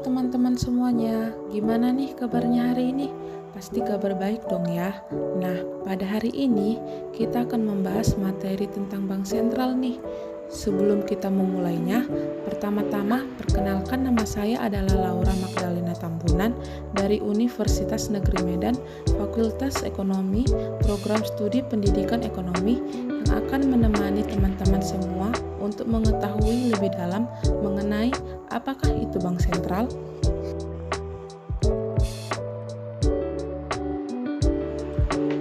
teman-teman semuanya, gimana nih kabarnya hari ini? Pasti kabar baik dong ya. Nah, pada hari ini kita akan membahas materi tentang Bank Sentral nih. Sebelum kita memulainya, pertama-tama perkenalkan, nama saya adalah Laura Magdalena Tambunan dari Universitas Negeri Medan, Fakultas Ekonomi, Program Studi Pendidikan Ekonomi, yang akan menemani teman-teman semua untuk mengetahui lebih dalam mengenai apakah itu Bank Sentral.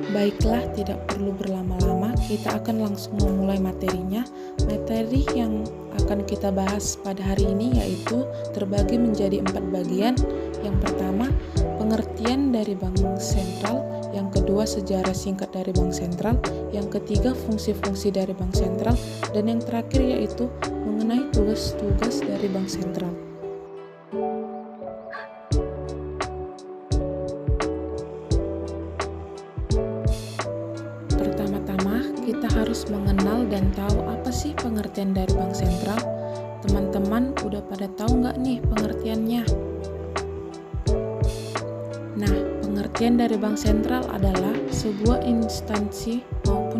Baiklah, tidak perlu berlama-lama, kita akan langsung memulai materinya. Materi yang akan kita bahas pada hari ini yaitu terbagi menjadi 4 bagian. Yang pertama, pengertian dari Bank Sentral. Yang kedua, sejarah singkat dari Bank Sentral. Yang ketiga, fungsi-fungsi dari Bank Sentral. Dan yang terakhir yaitu mengenai tugas-tugas dari Bank Sentral. Pertama-tama, kita harus mengenal dan tahu apa sih pengertian dari Bank Sentral. Teman-teman udah pada tahu nggak nih pengertiannya? Nah, pengertian dari Bank Sentral adalah sebuah instansi maupun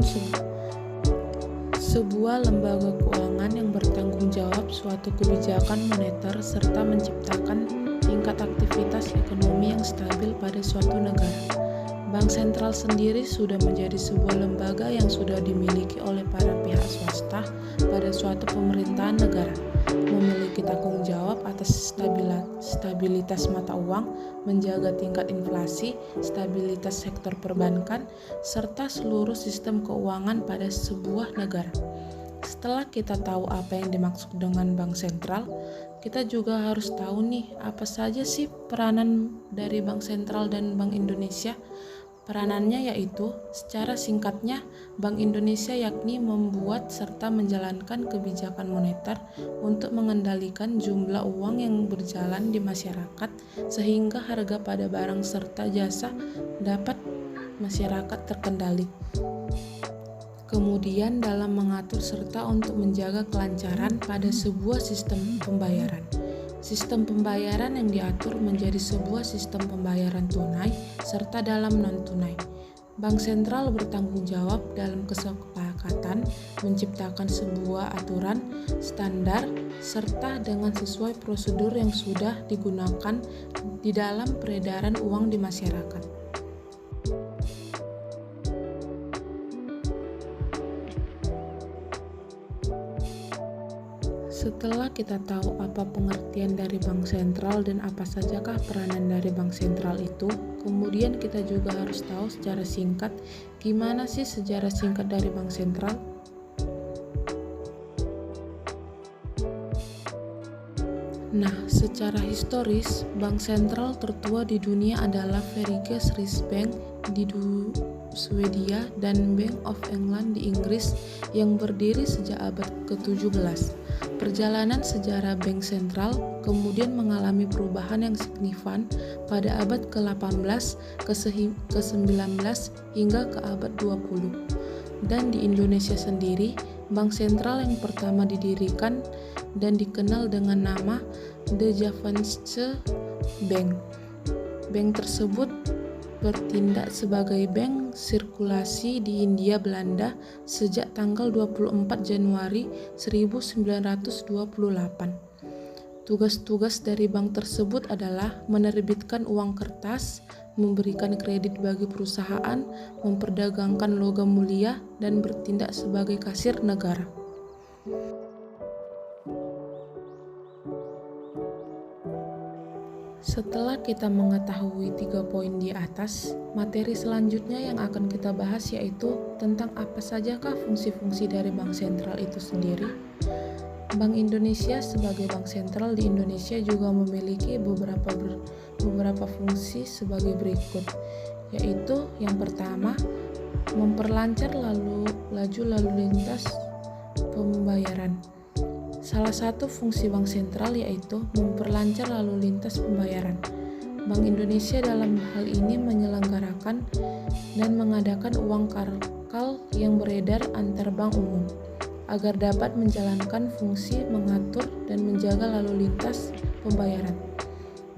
sebuah lembaga keuangan yang bertanggung jawab suatu kebijakan moneter serta menciptakan tingkat aktivitas ekonomi yang stabil pada suatu negara. Bank Sentral sendiri sudah menjadi sebuah lembaga yang sudah dimiliki oleh para pihak swasta pada suatu pemerintahan negara, memiliki tanggung jawab atas stabilitas mata uang, menjaga tingkat inflasi, stabilitas sektor perbankan, serta seluruh sistem keuangan pada sebuah negara. Setelah kita tahu apa yang dimaksud dengan Bank Sentral, kita juga harus tahu nih apa saja sih peranan dari Bank Sentral dan Bank Indonesia. Peranannya yaitu, secara singkatnya, Bank Indonesia yakni membuat serta menjalankan kebijakan moneter untuk mengendalikan jumlah uang yang berjalan di masyarakat sehingga harga pada barang serta jasa dapat masyarakat terkendali. Kemudian dalam mengatur serta untuk menjaga kelancaran pada sebuah sistem pembayaran. Sistem pembayaran yang diatur menjadi sebuah sistem pembayaran tunai serta dalam non-tunai. Bank Sentral bertanggung jawab dalam kesepakatan menciptakan sebuah aturan, standar, serta dengan sesuai prosedur yang sudah digunakan di dalam peredaran uang di masyarakat. Setelah kita tahu apa pengertian dari Bank Sentral dan apa sajakah peranan dari Bank Sentral itu, kemudian kita juga harus tahu secara singkat gimana sih sejarah singkat dari Bank Sentral. Nah, secara historis, Bank Sentral tertua di dunia adalah Sveriges Riksbank di Swedia dan Bank of England di Inggris yang berdiri sejak abad ke-17. Perjalanan sejarah Bank Sentral kemudian mengalami perubahan yang signifikan pada abad ke-18, ke-19 hingga ke abad 20. Dan di Indonesia sendiri, Bank Sentral yang pertama didirikan dan dikenal dengan nama De Javaanse Bank. Bank tersebut bertindak sebagai bank sirkulasi di Hindia Belanda sejak tanggal 24 Januari 1928. Tugas-tugas dari bank tersebut adalah menerbitkan uang kertas, memberikan kredit bagi perusahaan, memperdagangkan logam mulia, dan bertindak sebagai kasir negara. Setelah kita mengetahui 3 poin di atas, materi selanjutnya yang akan kita bahas yaitu tentang apa sajakah fungsi-fungsi dari Bank Sentral itu sendiri. Bank Indonesia sebagai bank sentral di Indonesia juga memiliki beberapa fungsi sebagai berikut, yaitu yang pertama, memperlancar laju lalu lintas pembayaran. Salah satu fungsi Bank Sentral yaitu memperlancar lalu lintas pembayaran. Bank Indonesia dalam hal ini menyelenggarakan dan mengadakan uang karkal yang beredar antar bank umum agar dapat menjalankan fungsi mengatur dan menjaga lalu lintas pembayaran.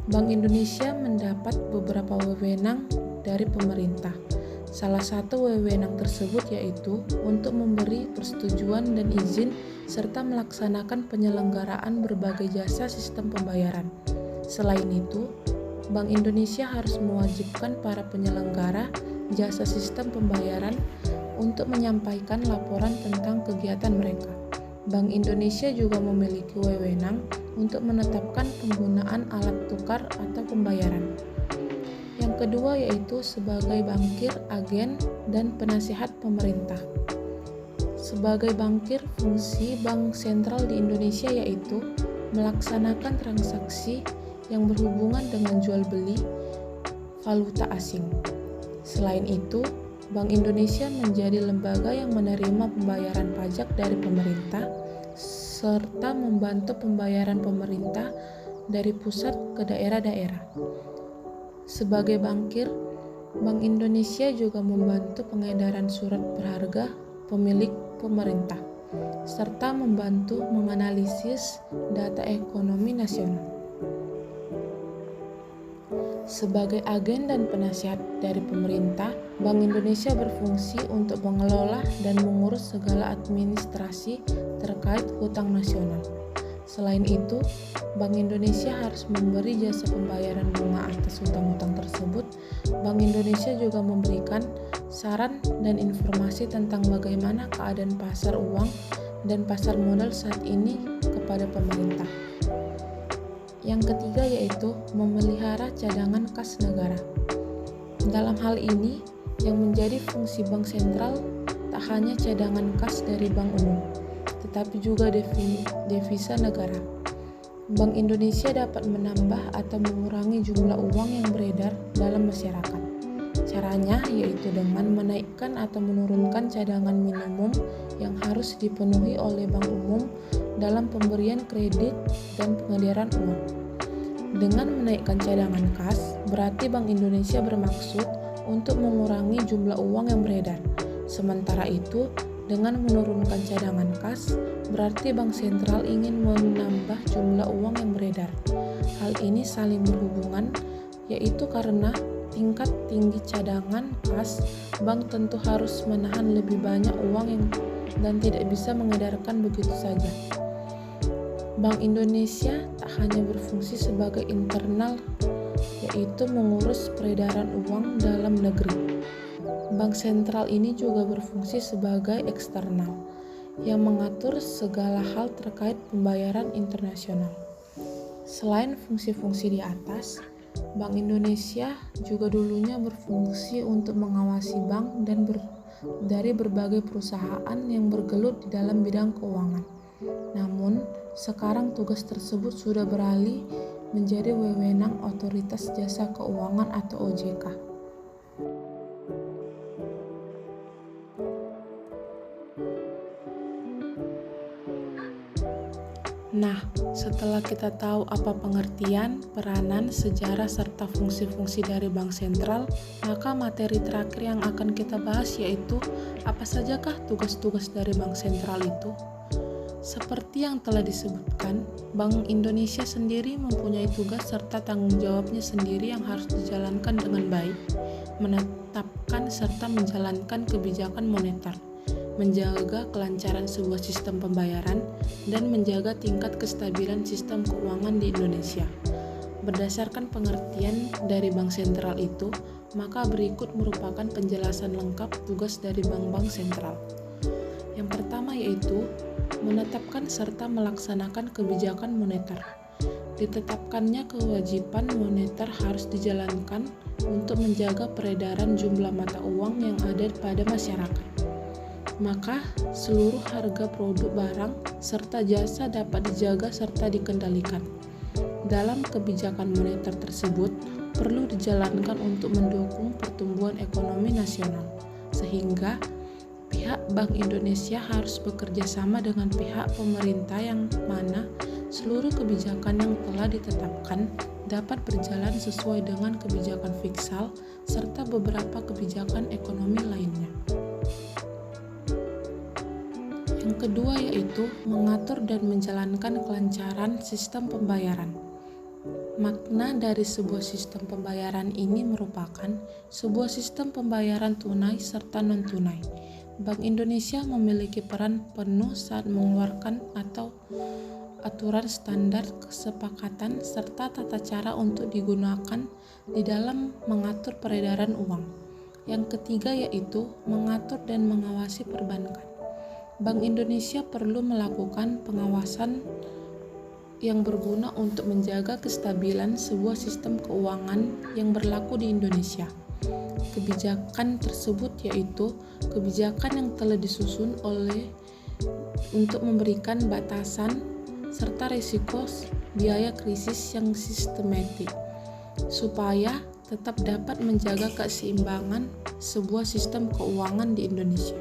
Bank Indonesia mendapat beberapa wewenang dari pemerintah. Salah satu wewenang tersebut yaitu untuk memberi persetujuan dan izin serta melaksanakan penyelenggaraan berbagai jasa sistem pembayaran. Selain itu, Bank Indonesia harus mewajibkan para penyelenggara jasa sistem pembayaran untuk menyampaikan laporan tentang kegiatan mereka. Bank Indonesia juga memiliki wewenang untuk menetapkan penggunaan alat tukar atau pembayaran. Yang kedua yaitu sebagai bankir, agen, dan penasihat pemerintah. Sebagai bankir, fungsi bank sentral di Indonesia yaitu melaksanakan transaksi yang berhubungan dengan jual beli valuta asing. Selain itu, Bank Indonesia menjadi lembaga yang menerima pembayaran pajak dari pemerintah serta membantu pembayaran pemerintah dari pusat ke daerah-daerah. Sebagai bankir, Bank Indonesia juga membantu pengedaran surat berharga pemilik pemerintah serta membantu menganalisis data ekonomi nasional. Sebagai agen dan penasihat dari pemerintah, Bank Indonesia berfungsi untuk mengelola dan mengurus segala administrasi terkait hutang nasional. Selain itu, Bank Indonesia harus memberi jasa pembayaran bunga atas hutang-hutang tersebut. Bank Indonesia juga memberikan saran dan informasi tentang bagaimana keadaan pasar uang dan pasar modal saat ini kepada pemerintah. Yang ketiga yaitu memelihara cadangan kas negara. Dalam hal ini, yang menjadi fungsi bank sentral tak hanya cadangan kas dari bank umum, tetapi juga devisa negara. Bank Indonesia dapat menambah atau mengurangi jumlah uang yang beredar dalam masyarakat. Caranya yaitu dengan menaikkan atau menurunkan cadangan minimum yang harus dipenuhi oleh bank umum dalam pemberian kredit dan pengedaran uang. Dengan menaikkan cadangan kas, berarti Bank Indonesia bermaksud untuk mengurangi jumlah uang yang beredar. Sementara itu, dengan menurunkan cadangan kas, berarti bank sentral ingin menambah jumlah uang yang beredar. Hal ini saling berhubungan, yaitu karena tingkat tinggi cadangan kas, bank tentu harus menahan lebih banyak uang dan tidak bisa mengedarkan begitu saja. Bank Indonesia tak hanya berfungsi sebagai internal, yaitu mengurus peredaran uang dalam negeri. Bank sentral ini juga berfungsi sebagai eksternal, yang mengatur segala hal terkait pembayaran internasional. Selain fungsi-fungsi di atas, Bank Indonesia juga dulunya berfungsi untuk mengawasi bank dari berbagai perusahaan yang bergelut di dalam bidang keuangan. Namun, sekarang tugas tersebut sudah beralih menjadi wewenang Otoritas Jasa Keuangan atau OJK. Nah, setelah kita tahu apa pengertian, peranan, sejarah, serta fungsi-fungsi dari bank sentral, maka materi terakhir yang akan kita bahas yaitu apa sajakah tugas-tugas dari bank sentral itu? Seperti yang telah disebutkan, Bank Indonesia sendiri mempunyai tugas serta tanggung jawabnya sendiri yang harus dijalankan dengan baik, menetapkan serta menjalankan kebijakan moneter, menjaga kelancaran sebuah sistem pembayaran, dan menjaga tingkat kestabilan sistem keuangan di Indonesia. Berdasarkan pengertian dari bank sentral itu, maka berikut merupakan penjelasan lengkap tugas dari bank-bank sentral. Yang pertama yaitu menetapkan serta melaksanakan kebijakan moneter. Ditetapkannya kewajiban moneter harus dijalankan untuk menjaga peredaran jumlah mata uang yang ada pada masyarakat. Maka, seluruh harga produk barang serta jasa dapat dijaga serta dikendalikan. Dalam kebijakan moneter tersebut, perlu dijalankan untuk mendukung pertumbuhan ekonomi nasional, sehingga pihak Bank Indonesia harus bekerja sama dengan pihak pemerintah yang mana seluruh kebijakan yang telah ditetapkan dapat berjalan sesuai dengan kebijakan fiskal serta beberapa kebijakan ekonomi lainnya. Yang kedua yaitu mengatur dan menjalankan kelancaran sistem pembayaran. Makna dari sebuah sistem pembayaran ini merupakan sebuah sistem pembayaran tunai serta non-tunai. Bank Indonesia memiliki peran penuh saat mengeluarkan atau aturan standar kesepakatan serta tata cara untuk digunakan di dalam mengatur peredaran uang. Yang ketiga yaitu mengatur dan mengawasi perbankan. Bank Indonesia perlu melakukan pengawasan yang berguna untuk menjaga kestabilan sebuah sistem keuangan yang berlaku di Indonesia. Kebijakan tersebut yaitu kebijakan yang telah disusun untuk memberikan batasan serta risiko biaya krisis yang sistematik, supaya tetap dapat menjaga keseimbangan sebuah sistem keuangan di Indonesia.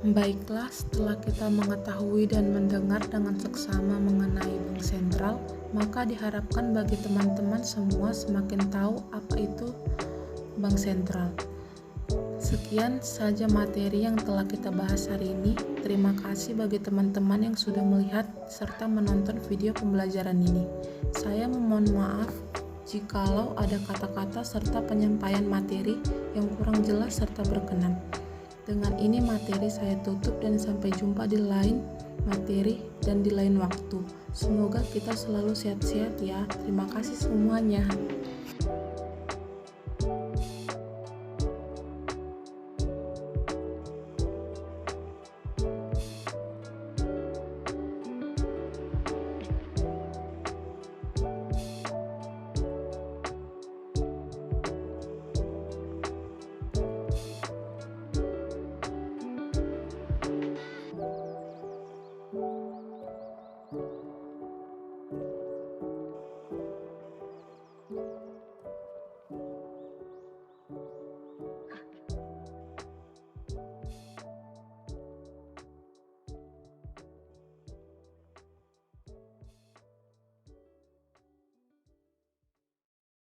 Baiklah, setelah kita mengetahui dan mendengar dengan seksama mengenai bank sentral, maka diharapkan bagi teman-teman semua semakin tahu apa itu bank sentral. Sekian saja materi yang telah kita bahas hari ini. Terima kasih bagi teman-teman yang sudah melihat serta menonton video pembelajaran ini. Saya memohon maaf jikalau ada kata-kata serta penyampaian materi yang kurang jelas serta berkenan. Dengan ini materi saya tutup dan sampai jumpa di lain materi dan di lain waktu. Semoga kita selalu sehat-sehat ya. Terima kasih semuanya.